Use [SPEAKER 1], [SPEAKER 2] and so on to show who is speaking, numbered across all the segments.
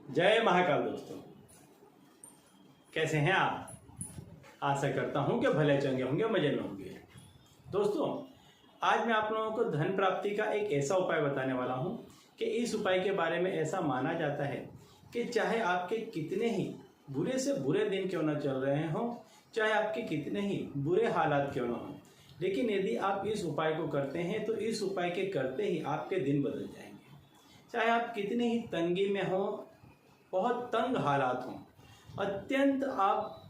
[SPEAKER 1] जय महाकाल दोस्तों, कैसे हैं आप। आशा करता हूं कि भले चंगे होंगे, मजे में होंगे। दोस्तों, आज मैं आप लोगों को धन प्राप्ति का एक ऐसा उपाय बताने वाला हूं कि इस उपाय के बारे में ऐसा माना जाता है कि चाहे आपके कितने ही बुरे से बुरे दिन क्यों न चल रहे हों, चाहे आपके कितने ही बुरे हालात क्यों न हों, लेकिन यदि आप इस उपाय को करते हैं तो इस उपाय के करते ही आपके दिन बदल जाएंगे। चाहे आप कितने ही तंगी में हों, बहुत तंग हालात हों, अत्यंत आप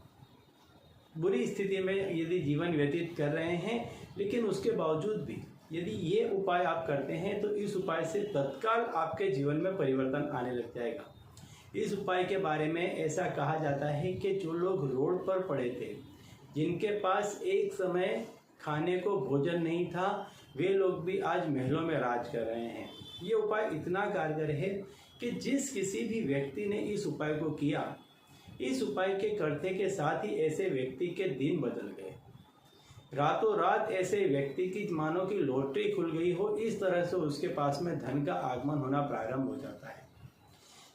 [SPEAKER 1] बुरी स्थिति में यदि जीवन व्यतीत कर रहे हैं, लेकिन उसके बावजूद भी यदि ये उपाय आप करते हैं तो इस उपाय से तत्काल आपके जीवन में परिवर्तन आने लग जाएगा। इस उपाय के बारे में ऐसा कहा जाता है कि जो लोग रोड पर पड़े थे, जिनके पास एक समय खाने को भोजन नहीं था, वे लोग भी आज महलों में राज कर रहे हैं। ये उपाय इतना कारगर है कि जिस किसी भी व्यक्ति ने इस उपाय को किया, इस उपाय के करते के साथ ही ऐसे व्यक्ति के दिन बदल गए। रातों रात ऐसे व्यक्ति की मानो की लॉटरी खुल गई हो, इस तरह से उसके पास में धन का आगमन होना प्रारंभ हो जाता है।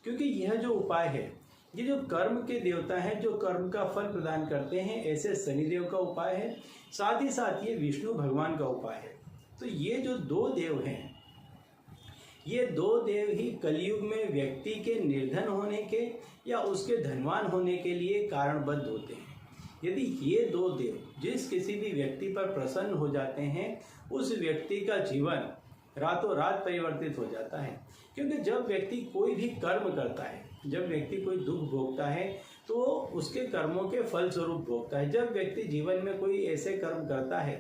[SPEAKER 1] क्योंकि यह जो उपाय है, ये जो कर्म के देवता हैं, जो कर्म का फल प्रदान करते हैं, ऐसे शनिदेव का उपाय है, साथ ही साथ ये विष्णु भगवान का उपाय है। तो ये जो दो देव हैं, ये दो देव ही कलयुग में व्यक्ति के निर्धन होने के या उसके धनवान होने के लिए कारणबद्ध होते हैं। यदि ये दो देव जिस किसी भी व्यक्ति पर प्रसन्न हो जाते हैं, उस व्यक्ति का जीवन रातों रात परिवर्तित हो जाता है। क्योंकि जब व्यक्ति कोई भी कर्म करता है, जब व्यक्ति कोई दुख भोगता है तो उसके कर्मों के फलस्वरूप भोगता है। जब व्यक्ति जीवन में कोई ऐसे कर्म करता है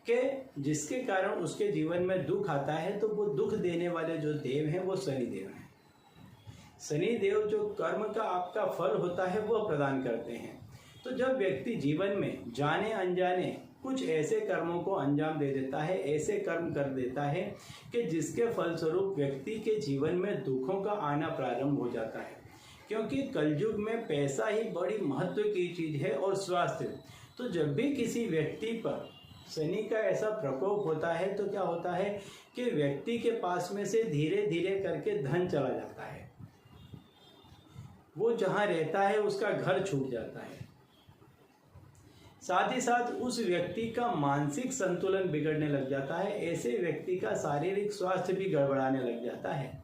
[SPEAKER 1] कि जिसके कारण उसके जीवन में दुख आता है, तो वो दुख देने वाले जो देव हैं वो शनिदेव हैं। शनिदेव जो कर्म का आपका फल होता है वो प्रदान करते हैं। तो जब व्यक्ति जीवन में जाने अनजाने कुछ ऐसे कर्मों को अंजाम दे देता है, ऐसे कर्म कर देता है कि जिसके फलस्वरूप व्यक्ति के जीवन में दुखों का आना प्रारंभ हो जाता है। क्योंकि कलयुग में पैसा ही बड़ी महत्व की चीज़ है और स्वास्थ्य। तो जब भी किसी व्यक्ति पर शनि का ऐसा प्रकोप होता है तो क्या होता है कि व्यक्ति के पास में से धीरे धीरे करके धन चला जाता है। वो जहाँ रहता है उसका घर छूट जाता है। साथ ही साथ उस व्यक्ति का मानसिक संतुलन बिगड़ने लग जाता है। ऐसे व्यक्ति का शारीरिक स्वास्थ्य भी गड़बड़ाने लग जाता है।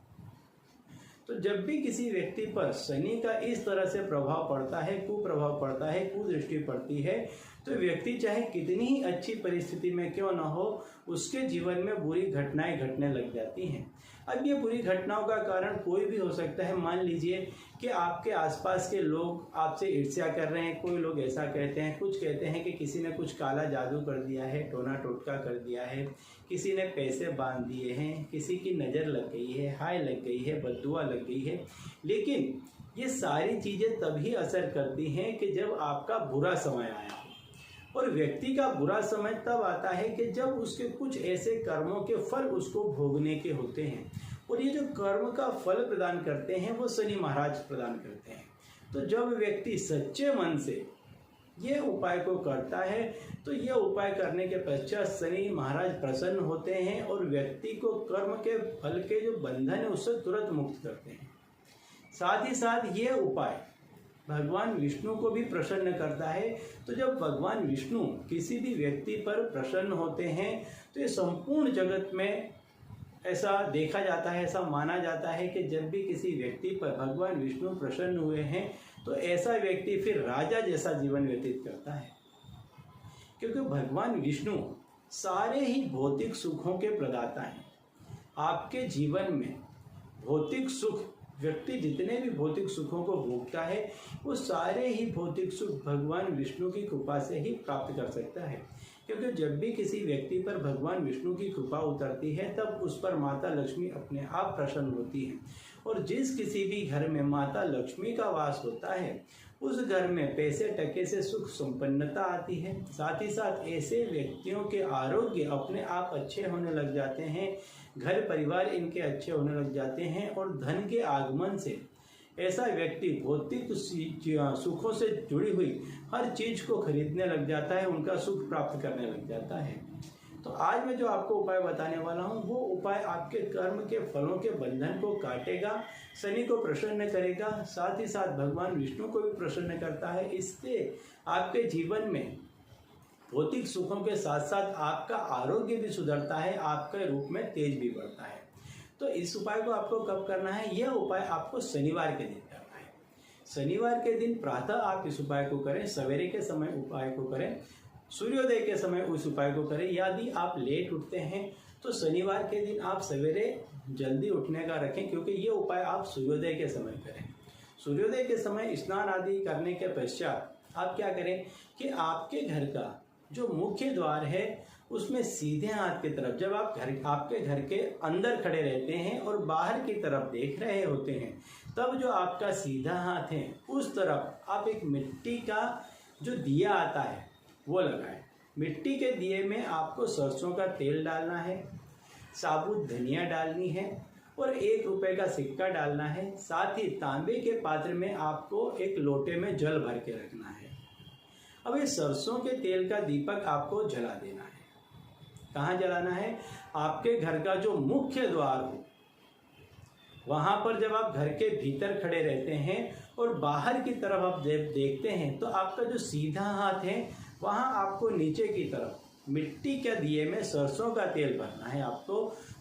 [SPEAKER 1] तो जब भी किसी व्यक्ति पर शनि का इस तरह से प्रभाव पड़ता है, कुप्रभाव पड़ता है, कुदृष्टि पड़ती है, तो व्यक्ति चाहे कितनी ही अच्छी परिस्थिति में क्यों न हो, उसके जीवन में बुरी घटनाएं घटने लग जाती हैं। अब ये बुरी घटनाओं का कारण कोई भी हो सकता है। मान लीजिए कि आपके आसपास के लोग आपसे ईर्ष्या कर रहे हैं। कोई लोग ऐसा कहते हैं, कुछ कहते हैं कि किसी ने कुछ काला जादू कर दिया है, टोना टोटका कर दिया है, किसी ने पैसे बांध दिए हैं, किसी की नज़र लग गई है, हाय लग गई है, बद्दुआ लग गई है। लेकिन ये सारी चीज़ें तभी असर करती हैं कि जब आपका बुरा समय आया हो। और व्यक्ति का बुरा समय तब आता है कि जब उसके कुछ ऐसे कर्मों के फल उसको भोगने के होते हैं। और ये जो कर्म का फल प्रदान करते हैं वो शनि महाराज प्रदान करते हैं। तो जब व्यक्ति सच्चे मन से ये उपाय को करता है तो ये उपाय करने के पश्चात शनि महाराज प्रसन्न होते हैं और व्यक्ति को कर्म के फल के जो बंधन है उससे तुरंत मुक्त करते हैं। साथ ही साथ ये उपाय भगवान विष्णु को भी प्रसन्न करता है। तो जब भगवान विष्णु किसी भी व्यक्ति पर प्रसन्न होते हैं तो ये संपूर्ण जगत में ऐसा देखा जाता है, ऐसा माना जाता है कि जब भी किसी व्यक्ति पर भगवान विष्णु प्रसन्न हुए हैं तो ऐसा व्यक्ति फिर राजा जैसा जीवन व्यतीत करता है। क्योंकि भगवान विष्णु सारे ही भौतिक सुखों के प्रदाता हैं। आपके जीवन में भौतिक सुख, व्यक्ति जितने भी भौतिक सुखों को भोगता है वो सारे ही भौतिक सुख भगवान विष्णु की कृपा से ही प्राप्त कर सकता है। क्योंकि जब भी किसी व्यक्ति पर भगवान विष्णु की कृपा उतरती है तब उस पर माता लक्ष्मी अपने आप प्रसन्न होती है। और जिस किसी भी घर में माता लक्ष्मी का वास होता है उस घर में पैसे टके से सुख संपन्नता आती है। साथ ही साथ ऐसे व्यक्तियों के आरोग्य अपने आप अच्छे होने लग जाते हैं, घर परिवार इनके अच्छे होने लग जाते हैं और धन के आगमन से ऐसा व्यक्ति भौतिक सुखों से जुड़ी हुई हर चीज को खरीदने लग जाता है, उनका सुख प्राप्त करने लग जाता है। तो आज मैं जो आपको उपाय बताने वाला हूँ वो उपाय आपके कर्म के फलों के बंधन को काटेगा, शनि को प्रसन्न करेगा, साथ ही साथ भगवान विष्णु को भी प्रसन्न करता है। इससे आपके जीवन में भौतिक सुखों के साथ साथ आपका आरोग्य भी सुधरता है, आपके रूप में तेज भी बढ़ता है। तो इस उपाय को आपको कब करना है? यह उपाय आपको शनिवार के दिन करना है। शनिवार के दिन प्रातः आप इस उपाय को करें, सवेरे के समय उपाय को करें, सूर्योदय के समय उस उपाय को करें। यदि आप लेट उठते हैं तो शनिवार के दिन आप सवेरे जल्दी उठने का रखें, क्योंकि ये उपाय आप सूर्योदय के समय करें। सूर्योदय के समय स्नान आदि करने के पश्चात आप क्या करें कि आपके घर का जो मुख्य द्वार है उसमें सीधे हाथ की तरफ, जब आप आपके घर के अंदर खड़े रहते हैं और बाहर की तरफ देख रहे होते हैं, तब जो आपका सीधा हाथ है उस तरफ आप एक मिट्टी का जो दिया आता है वो लगाएं। मिट्टी के दिए में आपको सरसों का तेल डालना है, साबुत धनिया डालनी है और 1 रुपए का सिक्का डालना है। साथ ही तांबे के पात्र में आपको एक लोटे में जल भर के रखना है। अब ये सरसों के तेल का दीपक आपको जला देना है। कहाँ जलाना है? आपके घर का जो मुख्य द्वार हो वहाँ पर। जब आप घर के भीतर खड़े रहते हैं और बाहर की तरफ आप देखते हैं तो आपका जो सीधा हाथ है वहाँ आपको नीचे की तरफ मिट्टी के दिए में सरसों का तेल भरना है आपको।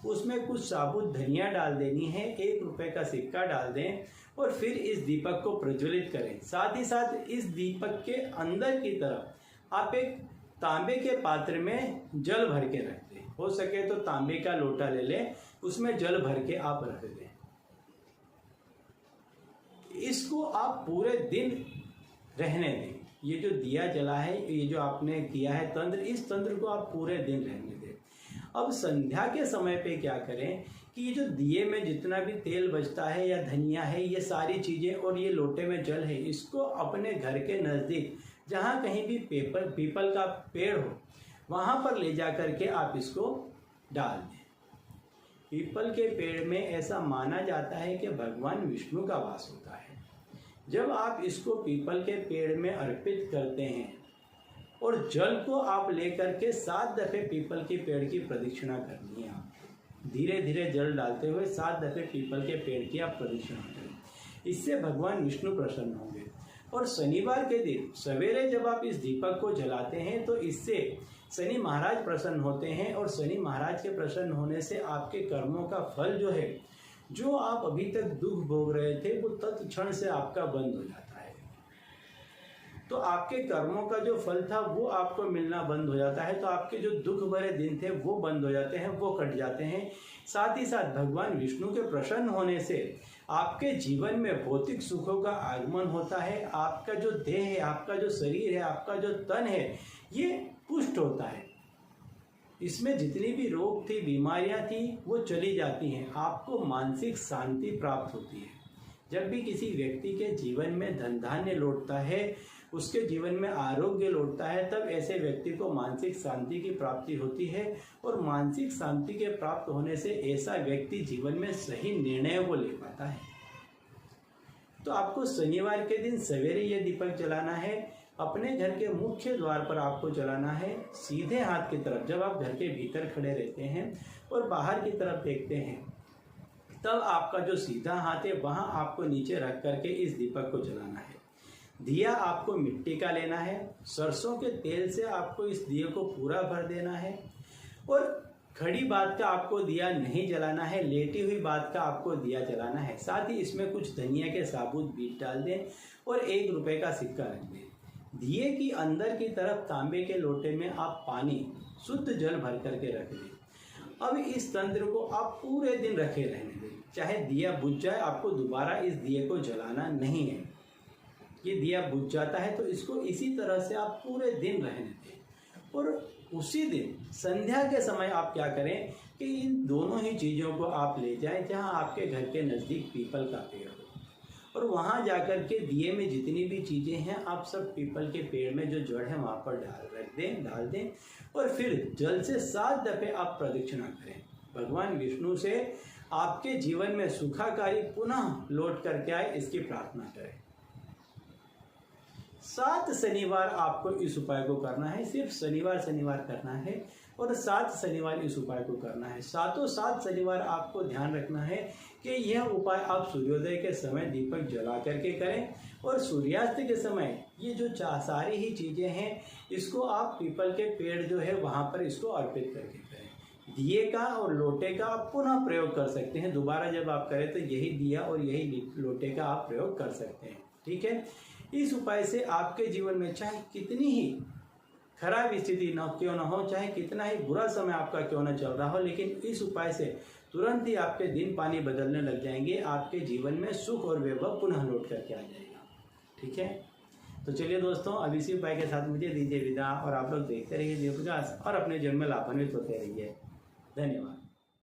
[SPEAKER 1] उसमें कुछ साबुत धनिया डाल देनी है, 1 रुपए का सिक्का डाल दें और फिर इस दीपक को प्रज्वलित करें। साथ ही साथ इस दीपक के अंदर की तरफ आप एक तांबे के पात्र में जल भर के रख दें। हो सके तो तांबे का लोटा ले लें, उसमें जल भर के आप रख दें। इसको आप पूरे दिन रहने दें। ये जो दिया जला है, ये जो आपने किया है तंत्र, इस तंत्र को आप पूरे दिन रहने दें। अब संध्या के समय पे क्या करें कि ये जो दिए में जितना भी तेल बचता है या धनिया है, ये सारी चीज़ें और ये लोटे में जल है, इसको अपने घर के नज़दीक जहाँ कहीं भी पीपल का पेड़ हो वहाँ पर ले जा कर के आप इसको डाल दें। पीपल के पेड़ में ऐसा माना जाता है कि भगवान विष्णु का वास होता है। जब आप इसको पीपल के पेड़ में अर्पित करते हैं और जल को आप लेकर के 7 दफे पीपल के पेड़ की प्रदक्षिणा करनी है। आप धीरे धीरे जल डालते हुए 7 दफे पीपल के पेड़ की आप प्रदक्षिणा करें। इससे भगवान विष्णु प्रसन्न होंगे। और शनिवार के दिन सवेरे जब आप इस दीपक को जलाते हैं तो इससे शनि महाराज प्रसन्न होते हैं और शनि महाराज के प्रसन्न होने से आपके कर्मों का फल जो है, जो आप अभी तक दुख भोग रहे थे, वो तत्क्षण से आपका बंद हो जाता है। तो आपके कर्मों का जो फल था वो आपको मिलना बंद हो जाता है। तो आपके जो दुख भरे दिन थे वो बंद हो जाते हैं, वो कट जाते हैं। साथ ही साथ भगवान विष्णु के प्रसन्न होने से आपके जीवन में भौतिक सुखों का आगमन होता है। आपका जो देह है, आपका जो शरीर है, आपका जो तन है, ये पुष्ट होता है। इसमें जितनी भी रोग थी, बीमारियां थी, वो चली जाती हैं। आपको मानसिक शांति प्राप्त होती है। जब भी किसी व्यक्ति के जीवन में धन धान्य लौटता है, उसके जीवन में आरोग्य लौटता है, तब ऐसे व्यक्ति को मानसिक शांति की प्राप्ति होती है। और मानसिक शांति के प्राप्त होने से ऐसा व्यक्ति जीवन में सही निर्णयों को ले पाता है। तो आपको शनिवार के दिन सवेरे यह दीपक जलाना है। अपने घर के मुख्य द्वार पर आपको जलाना है, सीधे हाथ की तरफ। जब आप घर के भीतर खड़े रहते हैं और बाहर की तरफ देखते हैं, तब आपका जो सीधा हाथ है वहां आपको नीचे रख करके इस दीपक को जलाना है। दिया आपको मिट्टी का लेना है, सरसों के तेल से आपको इस दिए को पूरा भर देना है। और खड़ी बात का आपको दिया नहीं जलाना है, लेटी हुई बात का आपको दिया जलाना है। साथ ही इसमें कुछ धनिया के साबुत बीज डाल दें और 1 रुपए का सिक्का रख दें। दिए की अंदर की तरफ तांबे के लोटे में आप पानी, शुद्ध जल भर करके रख दें। अब इस तंत्र को आप पूरे दिन रखे रहने दें। चाहे दिया बुझ जाए, आपको दोबारा इस दिए को जलाना नहीं है। ये दिया बुझ जाता है तो इसको इसी तरह से आप पूरे दिन रहने दें। और उसी दिन संध्या के समय आप क्या करें कि इन दोनों ही चीज़ों को आप ले जाएं जहां आपके घर के नज़दीक पीपल का पेड़ हो, और वहां जाकर के दिए में जितनी भी चीज़ें हैं आप सब पीपल के पेड़ में जो जड़ है वहां पर डाल दें और फिर जल से 7 दफे आप प्रदक्षिणा करें। भगवान विष्णु से आपके जीवन में सुखाकारी पुनः लौट करके आए, इसकी प्रार्थना करें। 7 शनिवार आपको इस उपाय को करना है। सिर्फ शनिवार करना है। और 7 शनिवार इस उपाय को करना है। 7 शनिवार आपको ध्यान रखना है कि यह उपाय आप सूर्योदय के समय दीपक जला करके करें और सूर्यास्त के समय ये जो सारी ही चीज़ें हैं इसको आप पीपल के पेड़ जो है वहाँ पर इसको अर्पित करके करें। दिए का और लोटे का आप पुनः प्रयोग कर सकते हैं। दोबारा जब आप करें तो यही दिया और यही लोटे का आप प्रयोग कर सकते हैं। ठीक है, इस उपाय से आपके जीवन में चाहे कितनी ही खराब स्थिति न क्यों न हो, चाहे कितना ही बुरा समय आपका क्यों न चल रहा हो, लेकिन इस उपाय से तुरंत ही आपके दिन पानी बदलने लग जाएंगे। आपके जीवन में सुख और वैभव पुनः लौट करके आ जाएगा। ठीक है, तो चलिए दोस्तों, अब इसी उपाय के साथ मुझे दीजिए विदा और आप लोग देखते रहिए देव प्रकाश और अपने जीवन में लाभान्वित होते रहिए। धन्यवाद।